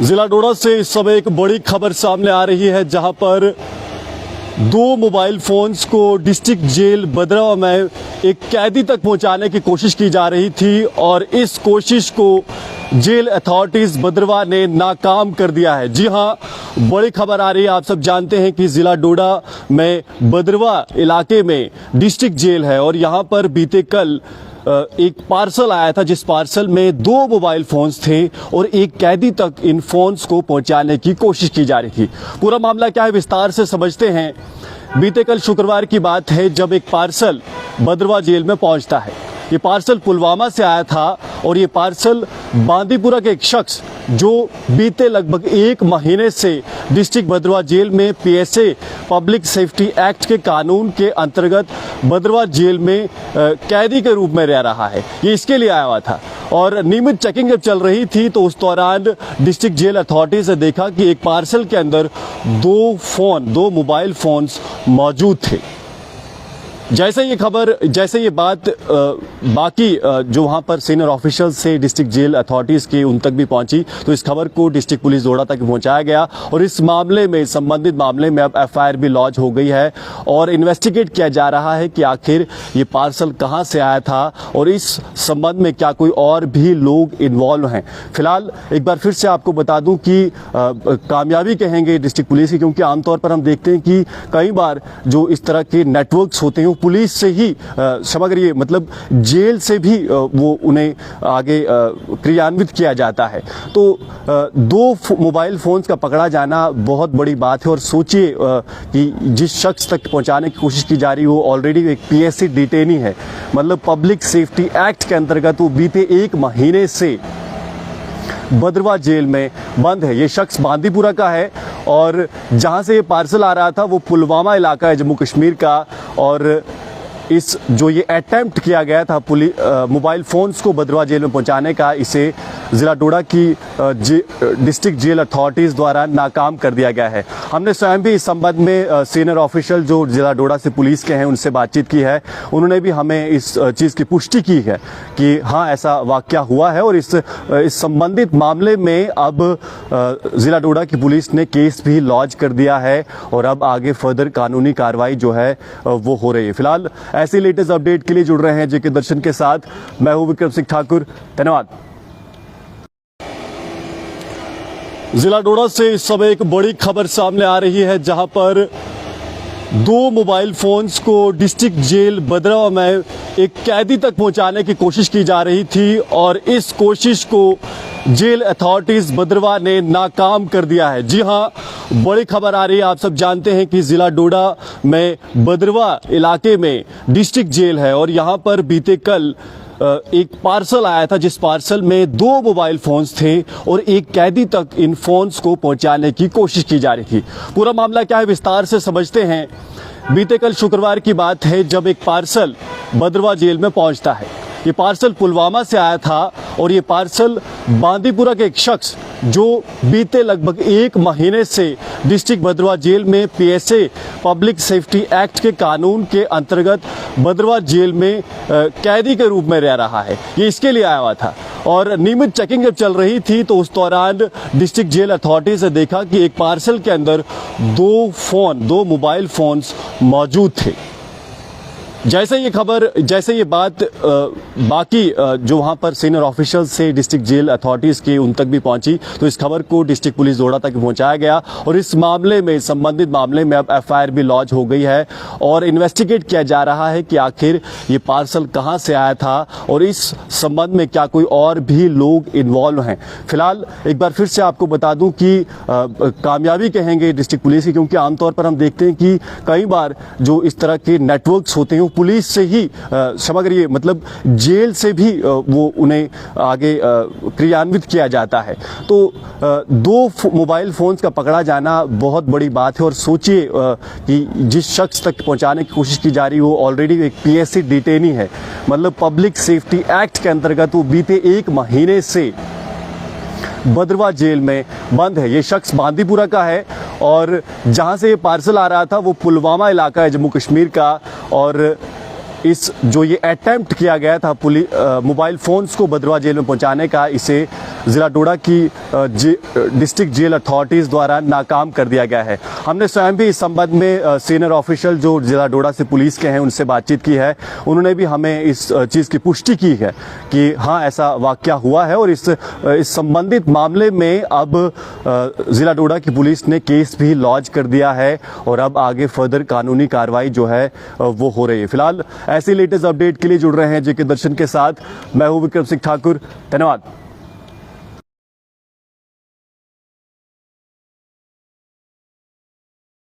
जिला डोडा से इस समय एक बड़ी खबर सामने आ रही है, जहां पर दो मोबाइल फोन्स को डिस्ट्रिक्ट जेल बदरवा में एक कैदी तक पहुंचाने की कोशिश की जा रही थी और इस कोशिश को जेल अथॉरिटीज बदरवा ने नाकाम कर दिया है। जी हां, बड़ी खबर आ रही है। आप सब जानते हैं कि जिला डोडा में बदरवा इलाके में डिस्ट्रिक्ट जेल है और यहां पर बीते कल एक पार्सल आया था, जिस पार्सल में दो मोबाइल फोन्स थे और एक कैदी तक इन फोन्स को पहुंचाने की कोशिश की जा रही थी। पूरा मामला क्या है, विस्तार से समझते हैं। बीते कल शुक्रवार की बात है, जब एक पार्सल बदरवा जेल में पहुंचता है। ये पार्सल पुलवामा से आया था और ये पार्सल बांदीपुरा के एक शख्स जो बीते लगभग एक महीने से डिस्ट्रिक्ट बदरवा जेल में पीएसए पब्लिक सेफ्टी एक्ट के कानून के अंतर्गत बदरवा जेल में कैदी के रूप में रह रहा है, ये इसके लिए आया हुआ था। और नियमित चेकिंग जब चल रही थी तो उस दौरान डिस्ट्रिक्ट जेल अथॉरिटी से देखा कि एक पार्सल के अंदर दो मोबाइल फोन्स मौजूद थे। जैसे ये बात बाकी जो वहाँ पर सीनियर ऑफिशियल्स से डिस्ट्रिक्ट जेल अथॉरिटीज़ के उन तक भी पहुंची, तो इस खबर को डिस्ट्रिक्ट पुलिस डोडा तक पहुंचाया गया और इस मामले में, संबंधित मामले में अब एफआईआर भी लॉन्च हो गई है और इन्वेस्टिगेट किया जा रहा है कि आखिर ये पार्सल कहाँ से आया था और इस संबंध में क्या कोई और भी लोग इन्वॉल्व हैं। फिलहाल एक बार फिर से आपको बता दूं कि कामयाबी कहेंगे डिस्ट्रिक्ट पुलिस की, क्योंकि आमतौर पर हम देखते हैं कि कई बार जो इस तरह के नेटवर्क्स होते हैं पुलिस से ही समग्र मतलब जेल से भी वो उन्हें आगे क्रियान्वित किया जाता है। तो दो मोबाइल फोन्स का पकड़ा जाना बहुत बड़ी बात है और सोचिए कि जिस शख्स तक पहुंचाने की कोशिश की जा रही है वो ऑलरेडी एक पीएससी डिटेनी है, मतलब पब्लिक सेफ्टी एक्ट के अंतर्गत वो बीते एक महीने से बदरवा जेल में बंद है। ये शख्स बांदीपुरा का है और जहां से ये पार्सल आ रहा था वो पुलवामा इलाका है जम्मू कश्मीर का। और इस जो ये अटेम्प्ट किया गया था मोबाइल फोन्स को बदरवा जेल में पहुंचाने का, इसे जिला डोडा की डिस्ट्रिक्ट जेल अथॉरिटीज़ द्वारा नाकाम कर दिया गया है। हमने स्वयं भी इस संबंध में सीनियर ऑफिशियल जो जिला डोडा से पुलिस के हैं उनसे बातचीत की है। उन्होंने भी हमें इस चीज़ की पुष्टि की है कि हाँ, ऐसा वाकया हुआ है और इस संबंधित मामले में अब जिला डोडा की पुलिस ने केस भी लॉन्च कर दिया है और अब आगे फर्दर कानूनी कार्रवाई जो है वो हो रही है। फिलहाल ऐसे लेटेस्ट अपडेट के लिए जुड़ रहे हैं जेके दर्शन के साथ, मैं हूं विक्रम सिंह ठाकुर। धन्यवाद। जिला डोडा से इस समय एक बड़ी खबर सामने आ रही है, जहां पर दो मोबाइल फोन्स को डिस्ट्रिक्ट जेल बदरवा में एक कैदी तक पहुंचाने की कोशिश की जा रही थी और इस कोशिश को जेल अथॉरिटीज बदरवा ने नाकाम कर दिया है। जी हां, बड़ी खबर आ रही है। आप सब जानते हैं कि जिला डोडा में बदरवा इलाके में डिस्ट्रिक्ट जेल है और यहां पर बीते कल एक पार्सल आया था, जिस पार्सल में दो मोबाइल फोन्स थे और एक कैदी तक इन फोन्स को पहुंचाने की कोशिश की जा रही थी। पूरा मामला क्या है, विस्तार से समझते हैं। बीते कल शुक्रवार की बात है, जब एक पार्सल बदरवा जेल में पहुंचता है। ये पार्सल पुलवामा से आया था और ये पार्सल बांदीपुरा के एक शख्स जो बीते लगभग एक महीने से डिस्ट्रिक्ट बदरवा जेल में पीएसए पब्लिक सेफ्टी एक्ट के कानून के अंतर्गत बदरवा जेल में कैदी के रूप में रह रहा है, ये इसके लिए आया हुआ था। और नियमित चेकिंग जब चल रही थी तो उस दौरान डिस्ट्रिक्ट जेल अथॉरिटी से देखा कि एक पार्सल के अंदर दो मोबाइल फोन्स मौजूद थे। जैसे ये बात बाकी जो वहाँ पर सीनियर ऑफिशियल्स से डिस्ट्रिक्ट जेल अथॉरिटीज़ के उन तक भी पहुंची, तो इस खबर को डिस्ट्रिक्ट पुलिस डोडा तक पहुंचाया गया और इस मामले में, संबंधित मामले में अब एफआईआर भी लॉन्च हो गई है और इन्वेस्टिगेट किया जा रहा है कि आखिर ये पार्सल कहाँ से आया था और इस संबंध में क्या कोई और भी लोग इन्वॉल्व हैं। फिलहाल एक बार फिर से आपको बता दूं कि कामयाबी कहेंगे डिस्ट्रिक्ट पुलिस की, क्योंकि आमतौर पर हम देखते हैं कि कई बार जो इस तरह के नेटवर्क्स होते हैं पुलिस से ही समग्र मतलब जेल से भी वो उन्हें आगे क्रियान्वित किया जाता है। तो दो मोबाइल फोन्स का पकड़ा जाना बहुत बड़ी बात है और सोचिए कि जिस शख्स तक पहुंचाने की कोशिश की जा रही है वो ऑलरेडी एक पीएससी डिटेनी है, मतलब पब्लिक सेफ्टी एक्ट के अंतर्गत वो बीते एक महीने से बदरवा जेल में बंद है। ये शख्स बांदीपुरा का है और जहां से ये पार्सल आ रहा था वो पुलवामा इलाका है जम्मू कश्मीर का। और इस जो ये अटेम्प्ट किया गया था मोबाइल फोन्स को भद्रवाह जेल में पहुंचाने का, इसे जिला डोडा की डिस्ट्रिक्ट जेल अथॉरिटीज द्वारा नाकाम कर दिया गया है। हमने स्वयं भी इस संबंध में सीनियर ऑफिशियल जो जिला डोडा से पुलिस के हैं उनसे बातचीत की है। उन्होंने भी हमें इस चीज़ की पुष्टि की है कि हाँ ऐसा वाकया हुआ है और इस संबंधित मामले में अब जिला डोडा की पुलिस ने केस भी लॉन्च कर दिया है और अब आगे फर्दर कानूनी कार्रवाई जो है वो हो रही है। फिलहाल ऐसे लेटेस्ट अपडेट के लिए जुड़ रहे हैं जेके दर्शन के साथ। मैं हूं विक्रम सिंह ठाकुर, धन्यवाद।